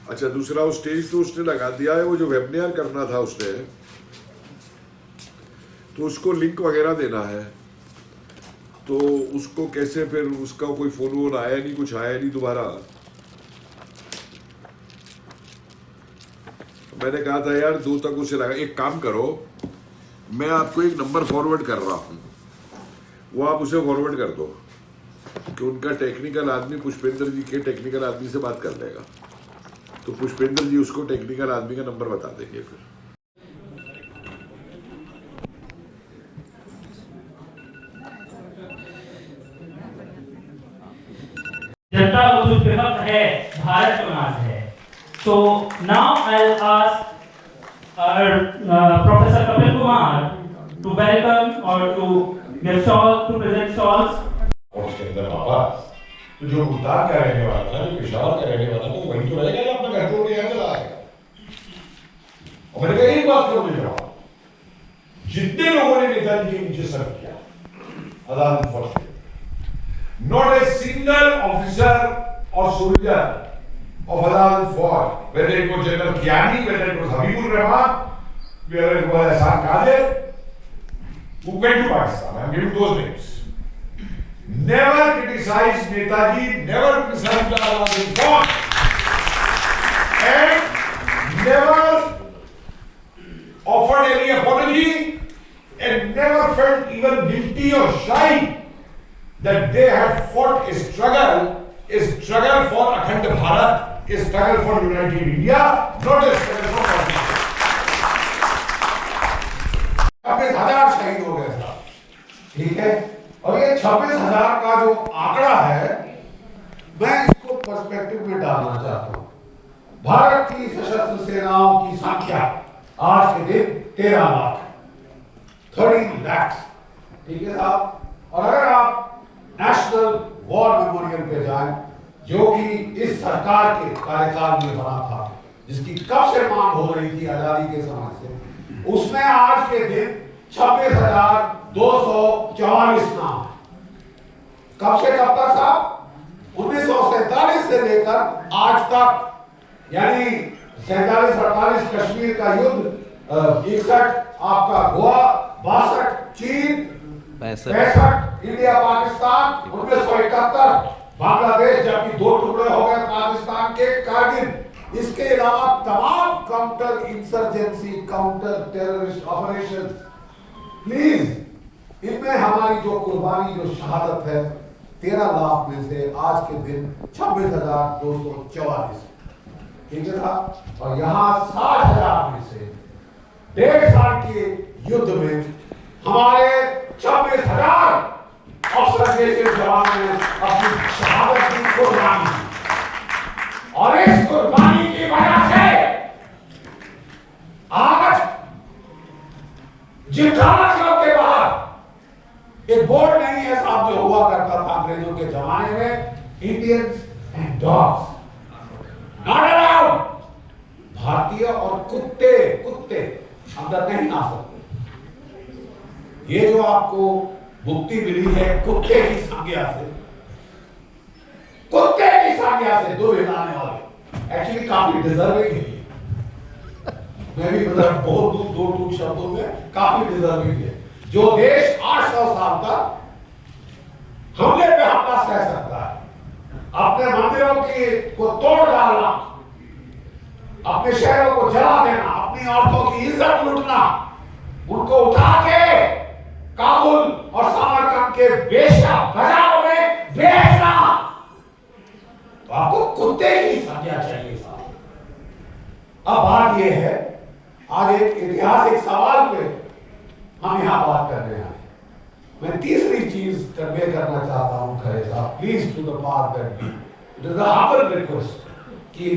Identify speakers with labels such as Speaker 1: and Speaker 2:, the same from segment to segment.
Speaker 1: अच्छा, दूसरा वो स्टेज तो उसने लगा दिया है, वो जो वेबिनार करना था उसने, तो उसको लिंक वगैरह देना है, तो उसको कैसे, फिर उसका कोई फोन वोन आया नहीं, कुछ आया नहीं दोबारा। मैंने कहा था यार 2 तक उसे लगा। एक काम करो, मैं आपको एक नंबर फॉरवर्ड कर रहा हूं, वो आप उसे फॉरवर्ड कर दो कि उनका टेक्निकल आदमी पुष्पेंद्र जी के टेक्निकल आदमी से बात कर लेगा, तो पुष्पेंद्र जी उसको टेक्निकल आदमी का नंबर बता देंगे। फिर
Speaker 2: जनता को जो हक है, भारत का नाज है। So now I'll ask Professor Kapil Kumar to welcome or to give shawls, to present shawls.
Speaker 3: और उसके अंदर वापस तो जो भूटान का रहने वाला था, जो पेशावर का रहने वाला था, वो वहीं तो रहेगा या अपना घर छोड़ के यहाँ चला आएगा। और मैंने कहा एक बात क्यों नहीं रहा, जितने लोगों ने नेताजी के नीचे सर्व किया, अदालत for not a single officer or soldier of Adal fought, whether it was General Kiani, whether it was Habibur Rahman, whether it was Hassan Qadir, who went to Pakistan. I'm giving those names. Never criticized Netaji, never criticized Adal fought, and never offered any apology, and never felt even guilty or shy that they had fought a struggle for Akhand Bharat, a struggle for united India, not a struggle for partition. 26,000 शहीद हो गए साहब, ठीक है। और ये 26,000 का जो आंकड़ा है, मैं इसको पर्सपेक्टिव में डालना चाहता हूँ। भारत की सशस्त्र सेनाओं की संख्या आज के दिन 13 लाख, 13 lakhs, ठीक है साहब। और अगर आप नेशनल वॉर मेमोरियल पे जाएं, जो कि इस सरकार के कार्यकाल में बना था, जिसकी कब से मांग हो रही थी आजादी के समय से, उसमें आज के दिन 26,244 नाम है। कब से कब तक साहब? 1947 से लेकर आज तक, यानी 47-48 कश्मीर का युद्ध, 61 आपका गोवा, 62 चीन, 65 इंडिया पाकिस्तान, 1971 बांग्लादेश, जबकि 2 टुकड़े हो गए पाकिस्तान के, कारगिल। इसके अलावा तमाम counter insurgency, counter terrorist operation, please इनमें हमारी जो कुर्बानी, जो शहादत है, 13 लाख में से आज के दिन 26,244, ठीक है साहब। और यहाँ 60,000 में से 1.5 साल के युद्ध में हमारे 26,000 अफसर जैसे जवान ने अपनी शहादत की कुर्बानी दी, और इस कुर्बानी की वजह से आज जिमखाना क्लब के बाहर एक बोर्ड नहीं है साहब, जो हुआ करता था अंग्रेजों के जमाने में, Indians and dogs not allowed. भारतीय और कुत्ते अंदर नहीं आ सकते। ये जो आपको मुक्ति मिली है कुत्ते की संज्ञा से, 2 हिलाने वाले, एक्चुअली काफी डिजर्विंग है। मैं भी मतलब बहुत दो टूक शब्दों में काफी डिजर्विंग है। जो देश 800 साल तक हमले पे हमला सह सकता है, अपने मंदिरों को तोड़ डालना, अपने शहरों को जला देना, अपनी औरतों की इज्जत लूटना, उनको उठा के काबुल और समरकंद के वेश्या बाजारों में बेचना, तो आपको कुत्ते की संज्ञा चाहिए साहब। अब बात यह है, आज एक ऐतिहासिक सवाल पे हम यहां बात कर रहे हैं। मैं तीसरी चीज कन्वे करना चाहता हूं खरे साहब, please to the part that it is the humble request कि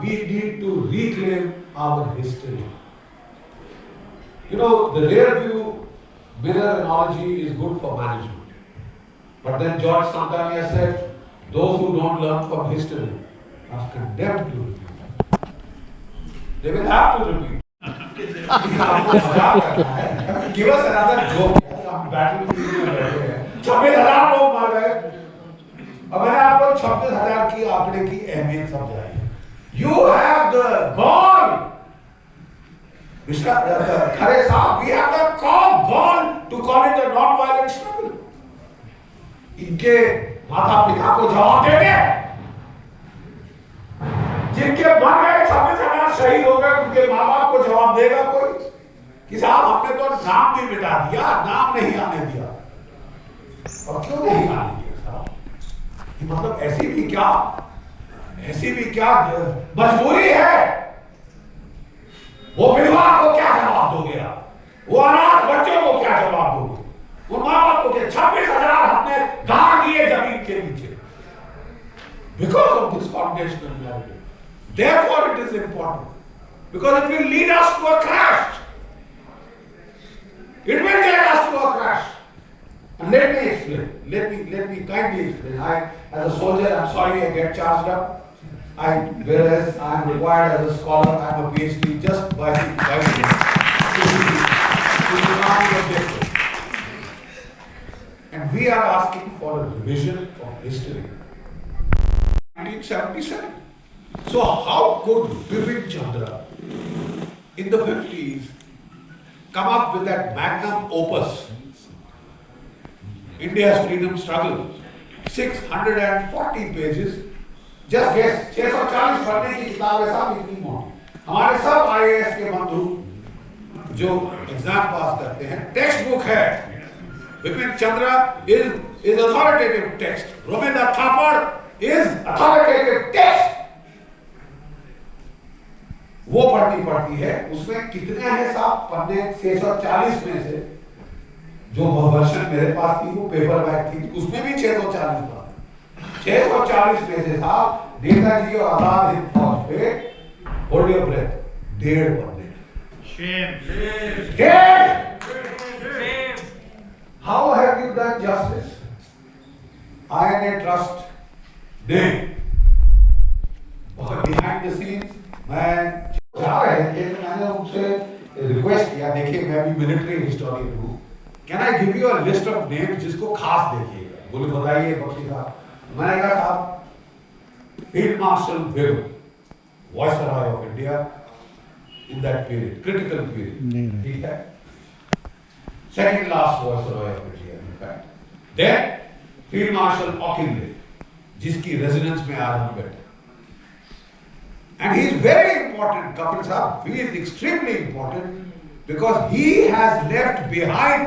Speaker 3: we need to reclaim our history. You know, the rear view mirror analogy is good for management. But then George Santayana said, those who don't learn from history are condemned to repeat. They will have to repeat. Give us another joke. हम battlefield में बैठे हैं, 26,000 लोग मर गए। अब मैंने आपको 26,000 की आंकड़े की अहमियत समझाई है। You have the gall, Mr. Khare Saab, we have the gall to call it a non-violent struggle. इनके माता पिता को जवाब देंगे, जिनके मर गए 26,000 शहीद हो गए, उनके माँ बाप को जवाब देगा कोई कि साहब हमने तो नाम भी मिटा दिया, नाम नहीं आने दिया। और क्यों नहीं आने दिया साहब? मतलब ऐसी भी क्या मजबूरी है? वो विधवा को क्या जवाब दोगे आप? वो अनाथ बच्चों को क्या जवाब दोगे? उन माँ बाप को क्या? 26,000 हमने गाड़ दिए जमीन के नीचे because of this foundational narrative. Therefore it is important because it will lead us to a crash. It will take us to a crash. And let me explain. Let me kindly explain. I, as a soldier, I'm sorry I get charged up. Whereas I am required as a scholar, I am a PhD just by the objective. And we are asking for a revision of history. 1977. So how could Bipin Chandra in the 50s come up with that magnum opus, India's freedom struggle, 640 pages? Just guess, 640 पढ़ने की किताब है साहब, इतनी मोटी। हमारे सब IAS के बंधु जो एग्जाम पास करते हैं, टेक्स्ट बुक है। Bipin Chandra is authoritative text. Romenda Thapar is authoritative text. वो पढ़ती है, उसमें कितने हैं साहब पन्ने? 640 में से जो वर्षन मेरे पास थी वो पेपर बैग थी, उसमें भी 640 पन्ने। 640 में से साहब नेताजी और आजाद हिंद फौज पे होल्ड योर ब्रेथ 1.5 पन्ने। How have you done justice? INA Trust ने बहुत behind the scenes मैं जा रहे थे, मैंने उनसे रिक्वेस्ट किया, देखिए मैं भी मिलिट्री हिस्टोरियन हूँ, can I give you a list of names जिसको खास देखिएगा? बोले बताइए बख्शी साहब। मैंने कहा साहब field marshal will, viceroy of India in that period, critical period, ठीक है, second last viceroy of India in fact, then Field Marshal Auchinleck, जिसकी रेजिडेंस में आज हम बैठे, and he is very important, Kapil Sahab, he is extremely important because he has left behind,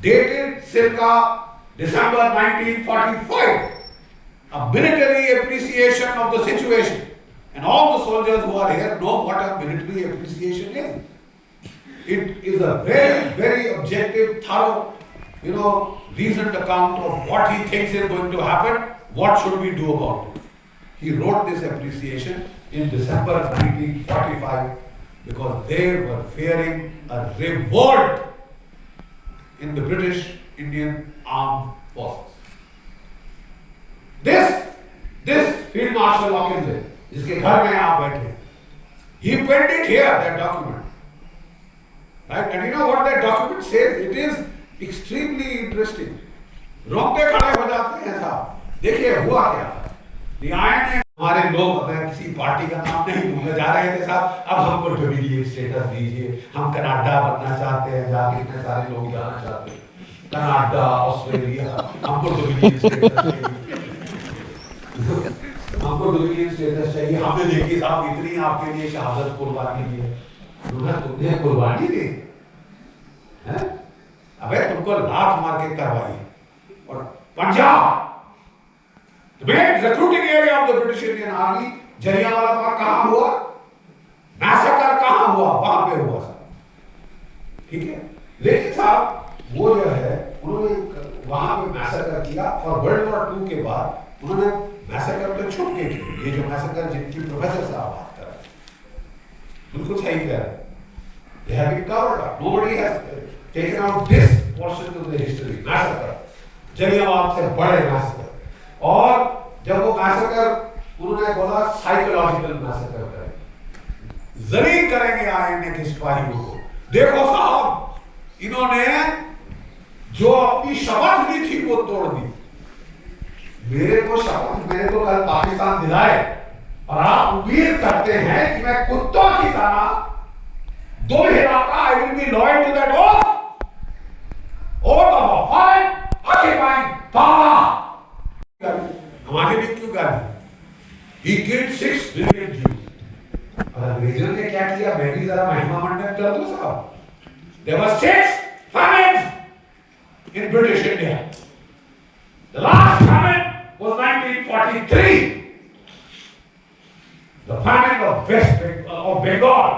Speaker 3: dated circa December 1945, a military appreciation of the situation, and all the soldiers who are here know what a military appreciation is. It is a very, very objective, thorough, reasoned account of what he thinks is going to happen, what should we do about it. He wrote this appreciation in December 1945 because they were fearing a revolt in the British Indian Armed Forces. This Field Marshal Auchinleck, जिसके घर में आप बैठे, he penned it here, that document. Right? And you know what that document says? It is extremely interesting. रोंगटे खड़े हो जाते हैं साहब। देखिए हुआ क्या? हमारे लोग अगर किसी पार्टी का नाम नहीं भूलने जा रहे थे साहब, अब हमको डोमिनियन स्टेटस दीजिए, हम कनाडा बनना चाहते हैं, जाके इतने सारे लोग जाना चाहते हैं, कनाडा, ऑस्ट्रेलिया, हमको डोमिनियन स्टेटस चाहिए, हमको डोमिनियन स्टेटस चाहिए। हमने देखी साहब इतनी आपके लिए शहादत कुर्बानी दी है, तुमने कुर्बानी दी है? अबे तुमको लात मार के करवाई। और Punjab, the main recruiting area of the British Indian Army, Jallianwala Bagh कहाँ हुआ? मैसेकर कहाँ हुआ? वहां पे हुआ साहब, ठीक है। लेकिन साहब वो जो है उन्होंने वहां पे मैसेकर किया और वर्ल्ड वॉर 2 के बाद उन्होंने मैसेकर पे छुप के की। ये जो मैसेकर जिनकी प्रोफेसर साहब बात कर रहे हैं, बिल्कुल सही कह रहे हैं। They have been covered up. Nobody has taken out this portion of the history. Massacre, Jallianwala से बड़े मैसेकर। और जब वो मैसेकर उन्होंने बोला साइकोलॉजिकल मैसेकर करेंगे, जलील करेंगे आईएनए के सिपाहियों को। देखो साहब, इन्होंने जो अपनी शपथ ली थी वो तोड़ दी। मेरे को शपथ, मेरे को कल पाकिस्तान दिलाए, और आप उम्मीद करते हैं कि मैं कुत्तों की तरह दो इलाका I will be loyal to that oath of a fine occupying power. हमारे लिए क्यों गाली? He killed 6 billion Jews। अंग्रेजों ने क्या किया? मैं भी जरा महिमा मंडन कर दूं साहब। There were 6 famines in British India। The last famine was 1943, the famine of Bengal,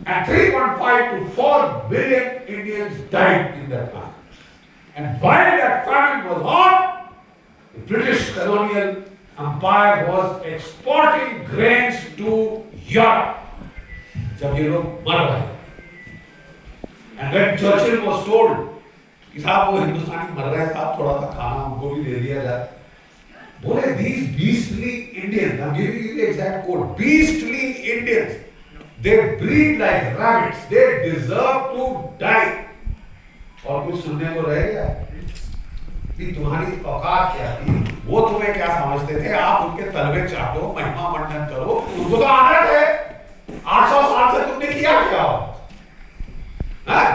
Speaker 3: and 3.5 to 4 billion Indians died in that famine. And while that famine was on, the British colonial empire was exporting grains to Europe. जब ये लोग मर रहे, and when Churchill was told कि साहब वो हिंदुस्तानी मर रहे साहब, थोड़ा सा खाना हमको भी दे दिया जाए, बोले these beastly Indians, I'm giving you the exact quote, beastly Indians, they breed like rabbits, they deserve to die। और कुछ सुनने को रहेगा कि तुम्हारी औकात क्या थी, वो तुम्हें क्या समझते थे, आप उनके तलवे चाटो, महिमा मंडन करो, उनको तो आदत है। 800 साल से तुमने किया क्या?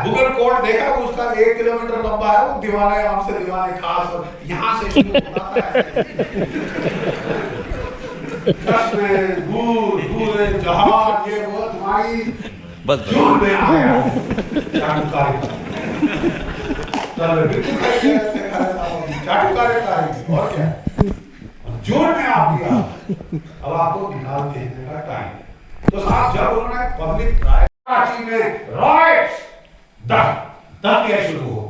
Speaker 3: बुगल कोट देखा, उसका 1 किलोमीटर लंबा है, वो दीवाने आम से दीवाने खास, यहाँ से शुरू होता है दूर दूर जहाज, ये वो तुम्हारी बस जोर में आ गया चाटुकारी और क्या जोर में आ गया। अब आपको निकाल देखने का टाइम। तो साहब जब उन्होंने पब्लिक कराची में रॉयट्स दंगे शुरू हो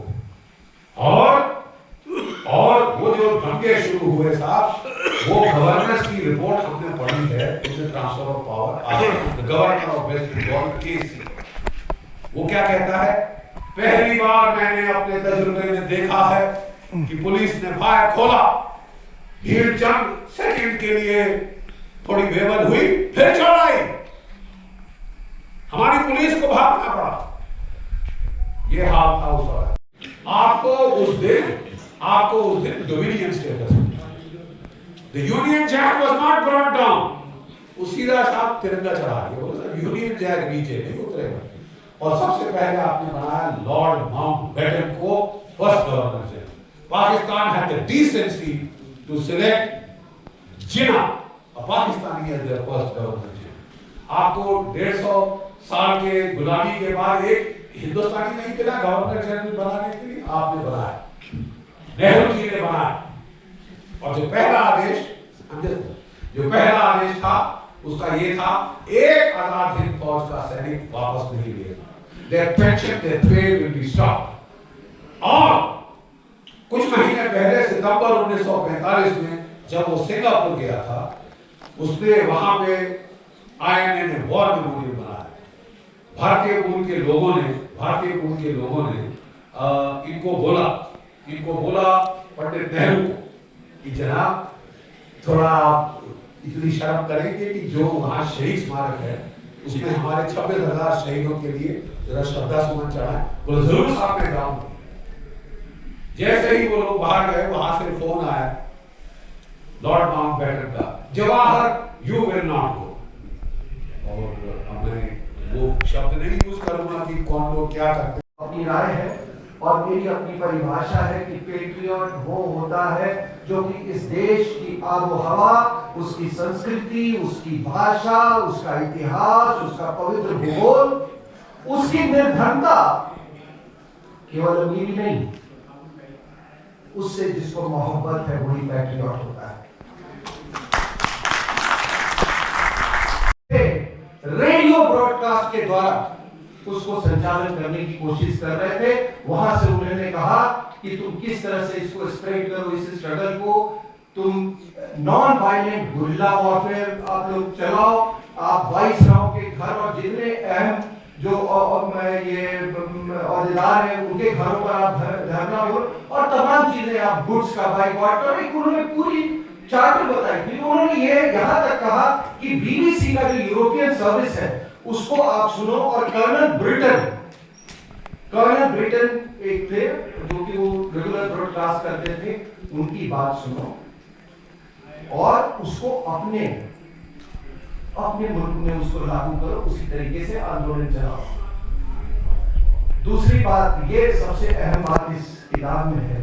Speaker 3: और वो जो दंगे शुरू हुए साहब, वो गवर्नर्स की रिपोर्ट हमने पढ़ी है, उसे transfer of power, governor of West Bengal Casey, वो क्या कहता है? पहली बार मैंने अपने तजुर्बे में देखा है कि पुलिस ने फायर खोला, भीड़ चंद सेकंड के लिए थोड़ी बेबल हुई, फिर चढ़ाई, हमारी पुलिस को भागना पड़ा। ये हाल था उस वक्त। आपको उस दिन dominion status, the Union Jack was not brought down, वो सीधा साहब तिरंगा चढ़ा दिया, यूनियन जैक नीचे नहीं उतरेगा। और सबसे पहले आपने बनाया लॉर्ड माउंटबेटन को first governor general. Pakistan had the decency to select Jinnah, Pakistani as their first governor general. आपको 150 साल के गुलामी के बाद एक हिंदुस्तानी नहीं मिला गवर्नर जनरल बनाने के लिए, आपने बनाया, नेहरू जी ने बनाया। और जो पहला आदेश था उसका ये था, एक आजाद हिंद फौज का सैनिक वापस नहीं लेगा, their pension, their pay will be stopped। और कुछ महीने पहले सितंबर 1945 में जब वो सिंगापुर गया था, उसने वहां पे INA ने वॉर मेमोरियल बनाया। भारतीय मूल के लोगों ने इनको बोला पंडित नेहरू को कि जनाब थोड़ा इतनी शर्म करेंगे कि जो वहां शहीद स्मारक है उसमें हमारे 26,000 शहीदों के लिए जरा श्रद्धा सुमन चढ़ाएं। बोले जरूर साहब मैं जाऊंगा। जैसे ही वो लोग बाहर गए, वहां से फोन आया लॉर्ड माउंटबेटन का, Jawahar you will not go. और मैं वो शब्द नहीं यूज करूंगा कि कौन लोग क्या करते।
Speaker 4: अपनी राय है और मेरी अपनी परिभाषा है कि पेट्रियट वो होता है जो कि इस देश की आबो हवा, उसकी संस्कृति, उसकी भाषा, उसका इतिहास, उसका पवित्र भूगोल, उसकी निर्धनता केवल अमीरी नहीं, उससे जिसको मोहब्बत है वही पेट्रियट होता है। रेडियो ब्रॉडकास्ट के द्वारा उसको संचालन करने की कोशिश कर रहे थे। वहां से उन्होंने कहा कि तुम किस तरह से इसको स्प्रेड करो, इस स्ट्रगल को तुम नॉन वायलेंट गुरिल्ला वॉरफेयर आप लोग चलाओ। आप 22 राव के घर और जितने अहम जो ये औहदेदार हैं उनके घरों पर आप धरना हो और तमाम चीजें आप गुड्स का बाइकआउट करो। एक उन्होंने पूरी चार्टर बताई थी। उन्होंने ये यहाँ तक कहा कि BBC का जो यूरोपियन सर्विस है उसको आप सुनो और कर्नल ब्रिटन एक थे जो कि वो रेगुलर ब्रॉडकास्ट करते थे, उनकी बात सुनो। और उसको अपने मुल्क में उसको लागू करो, उसी तरीके से आंदोलन चलाओ। दूसरी बात, ये सबसे अहम बात इस किताब में है,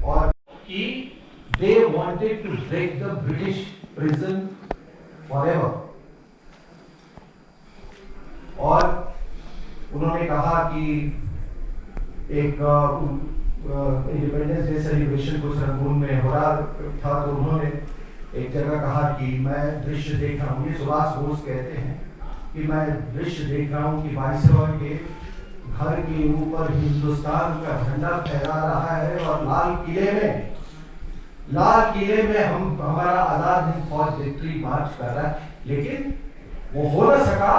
Speaker 4: और कि they wanted to break the British prison forever। और उन्होंने कहा कि एक इंडिपेंडेंस डे सेलिब्रेशन कुछ रंगून में हो रहा था, तो उन्होंने एक जगह कहा कि मैं दृश्य देख रहा हूँ, ये सुभाष बोस कहते हैं कि मैं दृश्य देख रहा हूँ कि वाइसरॉय के घर के ऊपर हिंदुस्तान का झंडा फहरा रहा है और लाल किले में हमारा आजाद हिंद फौज विक्ट्री मार्च कर रहा है, लेकिन वो हो न सका।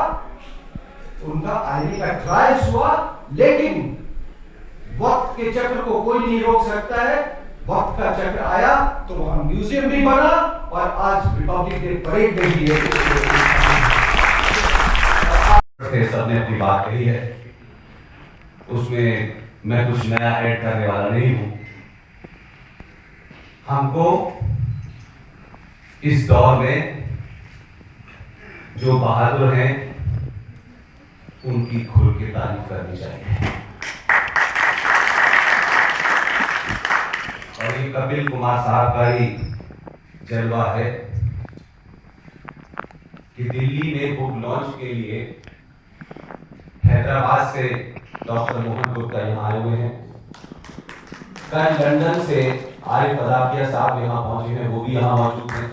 Speaker 4: उनका आने का ट्रायल्स हुआ, लेकिन वक्त के चक्र को कोई नहीं रोक सकता है। वक्त का चक्र आया तो वहां म्यूजियम भी बना, और आज रिपब्लिक डे परेड में भी है।
Speaker 5: सबने अपनी बात कही है, उसमें मैं कुछ नया ऐड करने वाला नहीं हूं। हमको इस दौर में जो बहादुर हैं उनकी खुल के तारीफ करनी चाहिए। और ये कपिल कुमार साहब का ही जलवा है कि दिल्ली में बुक लॉन्च के लिए हैदराबाद से डॉक्टर मोहन गुप्ता यहाँ आए हुए हैं। कल लंदन से आरिफ अदाबिया साहब यहाँ पहुंचे हैं, वो भी यहाँ मौजूद हैं।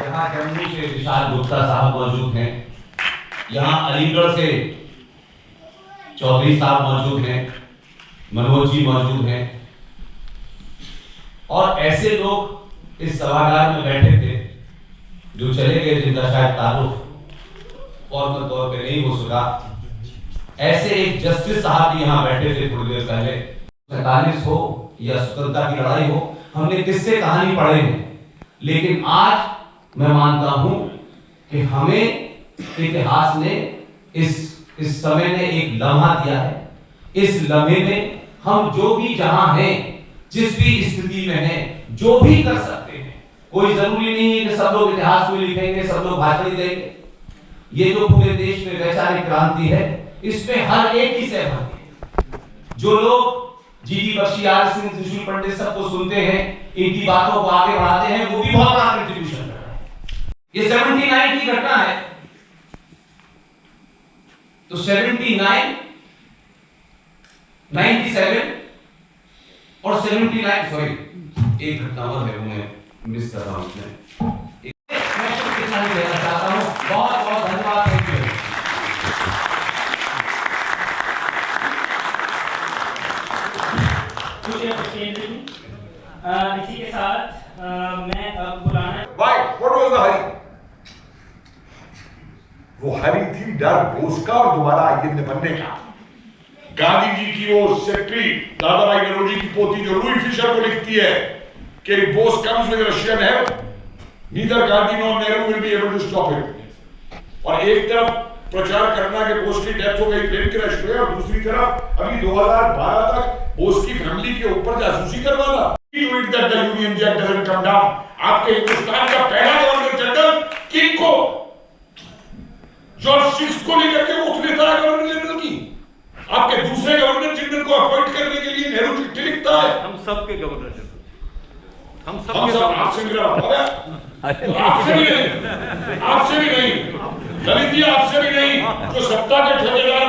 Speaker 5: यहाँ जम्मू से विशाल गुप्ता साहब मौजूद हैं। यहाँ अलीगढ़ से चौधरी साहब मौजूद हैं, मनोज जी मौजूद हैं, और ऐसे लोग इस सभागार में बैठे थे जो चले गए, जिनका शायद तारुफ फौरन तौर पे नहीं हो सका। ऐसे एक जस्टिस साहब भी यहाँ बैठे थे थोड़ी देर पहले। 47 हो या स्वतंत्रता की लड़ाई हो, हमने किस्से कहानी पढ़े हैं, लेकिन आज मैं मानता हूं कि हमें इतिहास ने इस समय ने एक लम्हा दिया है। इस लम्हे में हम जो भी जहां हैं, जिस भी स्थिति में हैं, जो भी कर सकते हैं। कोई जरूरी नहीं है कि सब लोग इतिहास में लिखेंगे, सब लोग भाषण देंगे। ये जो पूरे देश में वैचारिक क्रांति है, इसमें हर एक की सहमति है। जो लोग जीडी बख्शी, RSN सिंह, पंडित सबको सुनते हैं, इनकी बातों को आगे बढ़ाते हैं, वो भी बहुत बड़ा कंट्रीब्यूशन कर रहे हैं। ये 79 की घटना है, तो 79, 97 और 79, सॉरी एक घटना और है, वो मैं मिस कर रहा हूं उसमें। मैं शुक्रिया देना चाहता हूं, बहुत बहुत धन्यवाद। Thank you.
Speaker 2: इसी के साथ मैं अब बुलाना।
Speaker 1: Why? What was the hurry? वो हरी थी डर बोस का और दोबारा आईएन बनने का। गांधी जी की वो सेक्रेटरी दादाभाई नौरोजी की पोती जो लुई फिशर को लिखती है कि Bose comes with Russian help, neither Gandhi nor Nehru will be able to stop it। और एक तरफ प्रचार करना कि बोस की डेथ हो गई, प्लेन क्रैश हुआ, और दूसरी तरफ अभी 2012 तक बोस की फैमिली के ऊपर जासूसी करवाना। That the Union Jack doesn't come down। आपके हिंदुस्तान का पहला गवर्नर जनरल किंग को, जॉर्ज 6 को लेकर के वो लेता है गवर्नर जनरल की। आपके दूसरे गवर्नर जनरल को अपॉइंट करने के लिए नेहरू चिट्ठी लिखता है।
Speaker 6: हम सब के गवर्नर जनरल, हम सब
Speaker 1: आपसे मिला आपसे भी नहीं, ललित जी आपसे भी नहीं, जो सत्ता के ठेकेदार